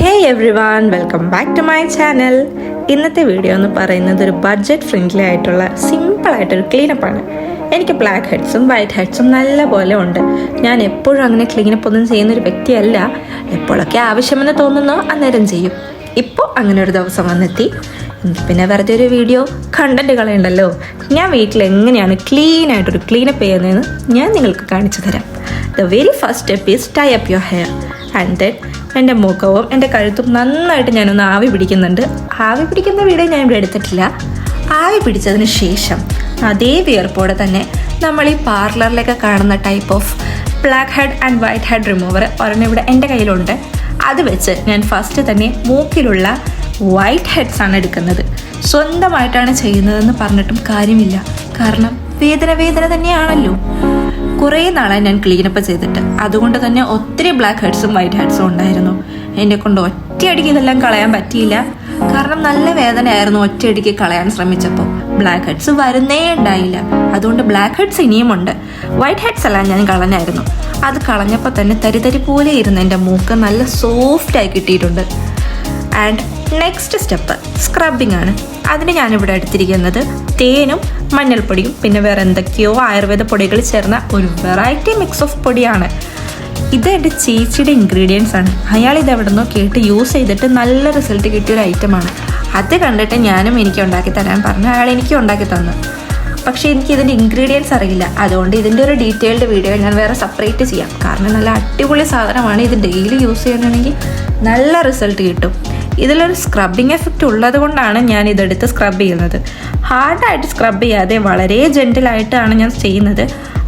Hey everyone, welcome back to my channel. ഇന്നത്തെ video എന്ന് പറയുന്നത് ഒരു ബഡ്ജറ്റ് ഫ്രണ്ട്ലി ആയിട്ടുള്ള സിമ്പിളായിട്ടൊരു ക്ലീനപ്പാണ്. എനിക്ക് ബ്ലാക്ക് ഹെഡ്സും വൈറ്റ് ഹെഡ്സും നല്ലപോലെ ഉണ്ട്. ഞാൻ എപ്പോഴും അങ്ങനെ ക്ലീനപ്പ് ഒന്നും ചെയ്യുന്നൊരു വ്യക്തിയല്ല. എപ്പോഴൊക്കെ ആവശ്യമെന്ന് തോന്നുന്നോ അന്നേരം ചെയ്യും. ഇപ്പോൾ അങ്ങനെ ഒരു ദിവസം വന്നെത്തി. പിന്നെ വെറുതെ ഒരു വീഡിയോ കണ്ടന്റ് കളയണ്ടല്ലോ. ഞാൻ വീട്ടിൽ എങ്ങനെയാണ് ക്ലീനായിട്ടൊരു ക്ലീനപ്പ് ചെയ്യുന്നതെന്ന് ഞാൻ നിങ്ങൾക്ക് കാണിച്ചു തരാം. The very first step is tie up your hair and then എൻ്റെ മുഖവും എൻ്റെ കഴുത്തും നന്നായിട്ട് ഞാനൊന്ന് ആവി പിടിക്കുന്നുണ്ട്. ആവി പിടിക്കുന്ന വീഡിയോ ഞാൻ ഇവിടെ എടുത്തിട്ടില്ല. ആവി പിടിച്ചതിന് ശേഷം അതേ വിയർപ്പോടെ തന്നെ നമ്മൾ ഈ പാർലറിലൊക്കെ കാണുന്ന type of black head and white head remover ഒരെണ്ണം ഇവിടെ എൻ്റെ കയ്യിലുണ്ട്. അത് വെച്ച് ഞാൻ ഫസ്റ്റ് തന്നെ മൂക്കിലുള്ള വൈറ്റ് ഹെഡ്സ് ആണ് എടുക്കുന്നത്. സ്വന്തമായിട്ടാണ് ചെയ്യുന്നതെന്ന് പറഞ്ഞിട്ടും കാര്യമില്ല, കാരണം വേദന തന്നെയാണല്ലോ. കുറേ നാളായി ഞാൻ ക്ലീനപ്പ് ചെയ്തിട്ട്, അതുകൊണ്ട് തന്നെ ഒത്തിരി ബ്ലാക്ക് ഹെഡ്സും വൈറ്റ് ഹെഡ്സും ഉണ്ടായിരുന്നു. എന്നെ കൊണ്ട് ഒറ്റയടിക്ക് ഇതെല്ലാം കളയാൻ പറ്റിയില്ല, കാരണം നല്ല വേദനയായിരുന്നു ഒറ്റയടിക്ക് കളയാൻ ശ്രമിച്ചപ്പോൾ. ബ്ലാക്ക് ഹെഡ്സ് വരുന്നേ ഉണ്ടായില്ല. അതുകൊണ്ട് ബ്ലാക്ക് ഹെഡ്സ് ഇനിയുമുണ്ട്. വൈറ്റ് ഹെഡ്സ് എല്ലാം ഞാൻ കളഞ്ഞായിരുന്നു. അത് കളഞ്ഞപ്പോൾ തന്നെ തരി പോലെ ഇരുന്ന് എൻ്റെ മൂക്ക് നല്ല സോഫ്റ്റായി കിട്ടിയിട്ടുണ്ട്. ആൻഡ് നെക്സ്റ്റ് സ്റ്റെപ്പ് സ്ക്രബിംഗ് ആണ്. അതിന് ഞാനിവിടെ എടുത്തിരിക്കുന്നത് തേനും മഞ്ഞൾപ്പൊടിയും പിന്നെ വേറെ എന്തൊക്കെയോ ആയുർവേദ പൊടികൾ ചേർന്ന ഒരു വെറൈറ്റി മിക്സ് ഓഫ് പൊടിയാണ്. ഇത് എൻ്റെ ചേച്ചിയുടെ ഇൻഗ്രീഡിയൻസ് ആണ്. അയാൾ ഇത് എവിടെ നിന്നോ കേട്ട് യൂസ് ചെയ്തിട്ട് നല്ല റിസൾട്ട് കിട്ടിയൊരു ഐറ്റമാണ്. അത് കണ്ടിട്ട് ഞാനും എനിക്ക് ഉണ്ടാക്കി തരാൻ പറഞ്ഞു. അയാൾ എനിക്ക് ഉണ്ടാക്കി തന്നു. പക്ഷേ എനിക്ക് ഇതിൻ്റെ ഇൻഗ്രീഡിയൻസ് അറിയില്ല. അതുകൊണ്ട് ഇതിൻ്റെ ഒരു ഡീറ്റെയിൽഡ് വീഡിയോ ഞാൻ വേറെ സെപ്പറേറ്റ് ചെയ്യാം. കാരണം നല്ല അടിപൊളി സാധനമാണ്. ഇത് ഡെയിലി യൂസ് ചെയ്യണമെങ്കിൽ നല്ല റിസൾട്ട് കിട്ടും. ഇതിലൊരു സ്ക്രബിങ് എഫക്റ്റ് ഉള്ളത് കൊണ്ടാണ് ഞാൻ ഇതെടുത്ത് സ്ക്രബ് ചെയ്യുന്നത്. ഹാർഡായിട്ട് സ്ക്രബ് ചെയ്യാതെ വളരെ ജെൻറ്റിലായിട്ടാണ് ഞാൻ ചെയ്യുന്നത്.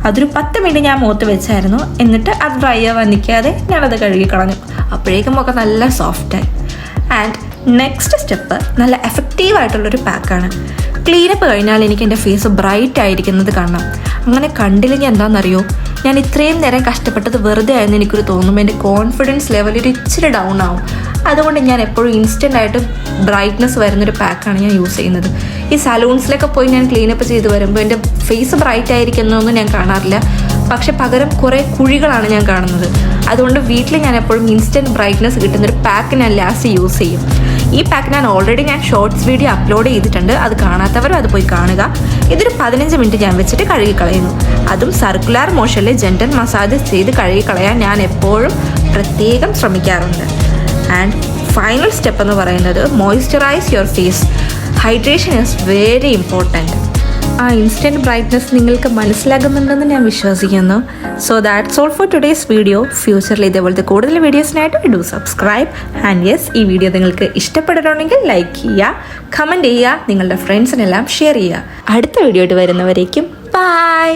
അതൊരു 10 മിനിറ്റ് ഞാൻ മുഖത്ത് വെച്ചായിരുന്നു. എന്നിട്ട് അത് ഡ്രൈ ആവാൻ നിൽക്കാതെ ഞാനത് കഴുകി കളഞ്ഞു. അപ്പോഴേക്കും ഒക്കെ നല്ല സോഫ്റ്റായി. ആൻഡ് നെക്സ്റ്റ് സ്റ്റെപ്പ് നല്ല എഫക്റ്റീവായിട്ടുള്ളൊരു പാക്കാണ്. ക്ലീനപ്പ് കഴിഞ്ഞാൽ എനിക്ക് എൻ്റെ ഫേസ് ബ്രൈറ്റ് ആയിരിക്കുന്നത് കാണാം. അങ്ങനെ കണ്ടില്ലെങ്കിൽ എന്താണെന്നറിയോ, ഞാൻ ഇത്രയും നേരം കഷ്ടപ്പെട്ടത് വെറുതെ ആയെന്ന് എനിക്കൊരു തോന്നും. എൻ്റെ കോൺഫിഡൻസ് ലെവൽ ഒരു ഇച്ചിരി ഡൗൺ ആവും. അതുകൊണ്ട് ഞാൻ എപ്പോഴും ഇൻസ്റ്റൻ്റ് ആയിട്ട് ബ്രൈറ്റ്നസ് വരുന്നൊരു പാക്കാണ് ഞാൻ യൂസ് ചെയ്യുന്നത്. ഈ സലൂൺസിലൊക്കെ പോയി ഞാൻ ക്ലീനപ്പ് ചെയ്ത് വരുമ്പോൾ എൻ്റെ ഫേസ് ബ്രൈറ്റ് ആയിരിക്കുന്നൊന്നും ഞാൻ കാണാറില്ല. പക്ഷെ പകരം കുറേ കുഴികളാണ് ഞാൻ കാണുന്നത്. അതുകൊണ്ട് വീട്ടിൽ ഞാൻ എപ്പോഴും ഇൻസ്റ്റൻറ്റ് ബ്രൈറ്റ്നസ് കിട്ടുന്നൊരു പാക്ക് ഞാൻ ലാസ്റ്റ് യൂസ് ചെയ്യും. ഈ പാക്ക് ഞാൻ ഓൾറെഡി ഷോർട്സ് വീഡിയോ അപ്ലോഡ് ചെയ്തിട്ടുണ്ട്. അത് കാണാത്തവരും അത് പോയി കാണുക. ഇതൊരു 15 മിനിറ്റ് ഞാൻ വെച്ചിട്ട് കഴുകിക്കളയുന്നു. അതും സർക്കുലർ മോഷനിൽ ജെൻറ്റൽ മസാജ് ചെയ്ത് കഴുകിക്കളയാൻ ഞാൻ എപ്പോഴും പ്രത്യേകം ശ്രമിക്കാറുണ്ട്. ആൻഡ് ഫൈനൽ സ്റ്റെപ്പ് എന്ന് പറയുന്നത് moisturize your face. Hydration is very important. ആ ഇൻസ്റ്റൻറ്റ് ബ്രൈറ്റ്നസ് നിങ്ങൾക്ക് മനസ്സിലാകുന്നുണ്ടെന്ന് ഞാൻ വിശ്വസിക്കുന്നു. So that's all for today's video. ഫ്യൂച്ചറിൽ ഇതേപോലത്തെ കൂടുതൽ വീഡിയോസിനായിട്ട് ഡു സബ്സ്ക്രൈബ്. ആൻഡ് യെസ്, ഈ വീഡിയോ നിങ്ങൾക്ക് ഇഷ്ടപ്പെട്ടിട്ടുണ്ടെങ്കിൽ ലൈക്ക് ചെയ്യുക, കമൻറ്റ് ചെയ്യുക, നിങ്ങളുടെ ഫ്രണ്ട്സിനെല്ലാം ഷെയർ ചെയ്യുക. അടുത്ത വീഡിയോ ആയിട്ട് വരുന്നവരേക്കും ബൈ.